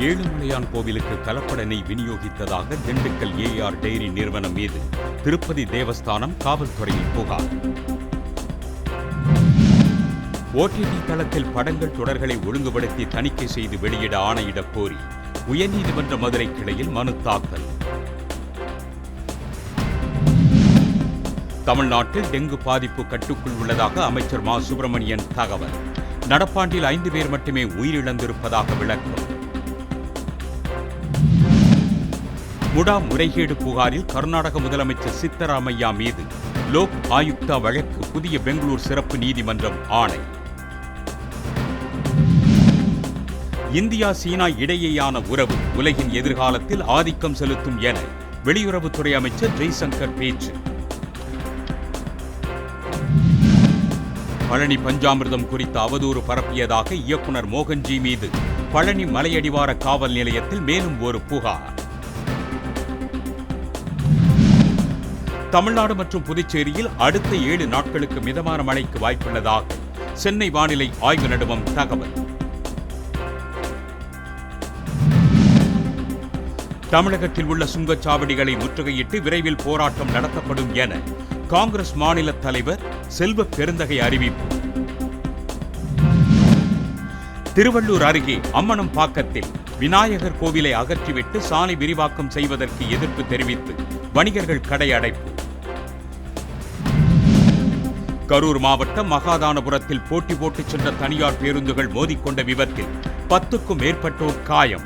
ஏழுமலையான் கோவிலுக்கு கலப்பட நெய் விநியோகித்ததாக திண்டுக்கல் ஏஆர் டெய்ரி நிறுவனம் மீது திருப்பதி தேவஸ்தானம் காவல்துறையில் புகார். ஓடிடி தளத்தில் படங்கள் தொடர்களை ஒழுங்குபடுத்தி தணிக்கை செய்து வெளியிட ஆணையிடக் கோரி உயர்நீதிமன்ற மதுரை கிளையில் மனு தாக்கல். தமிழ்நாட்டில் டெங்கு பாதிப்பு கட்டுக்குள் உள்ளதாக அமைச்சர் மா சுப்பிரமணியன் தகவல். நடப்பாண்டில் 5 பேர் மட்டுமே உயிரிழந்திருப்பதாக விளக்கம். முடா முறைகேடு புகாரில் கர்நாடக முதலமைச்சர் சித்தராமையா மீது லோக் ஆயுக்தா வழக்கு புதிய பெங்களூர் சிறப்பு நீதிமன்றம் ஆணை. இந்தியா சீனா இடையேயான உறவு உலகின் எதிர்காலத்தில் ஆதிக்கம் செலுத்தும் என வெளியுறவுத்துறை அமைச்சர் ஜெய்சங்கர் பேச்சு. பழனி பஞ்சாமிர்தம் குறித்த அவதூறு பரப்பியதாக இயக்குனர் மோகன்ஜி மீது பழனி மலையடிவார காவல் நிலையத்தில் மேலும் ஒரு புகார். தமிழ்நாடு மற்றும் புதுச்சேரியில் அடுத்த 7 நாட்களுக்கு மிதமான மழைக்கு வாய்ப்புள்ளதாக சென்னை வானிலை ஆய்வு நிறுவனம் தகவல். தமிழகத்தில் உள்ள சுங்கச்சாவடிகளை முற்றுகையிட்டு விரைவில் போராட்டம் நடத்தப்படும் என காங்கிரஸ் மாநில தலைவர் செல்வ பெருந்தகை அறிவிப்பு. திருவள்ளூர் அருகே அம்மனம்பாக்கத்தில் விநாயகர் கோவிலை அகற்றிவிட்டு சாலை விரிவாக்கம் செய்வதற்கு எதிர்ப்பு தெரிவித்து வணிகர்கள் கடை அடைப்பு. கரூர் மாவட்டம் மகாதானபுரத்தில் போட்டி போட்டு சென்ற தனியார் பேருந்துகள் மோதிக்கொண்ட விபத்தில் 10க்கும் மேற்பட்டோர் காயம்.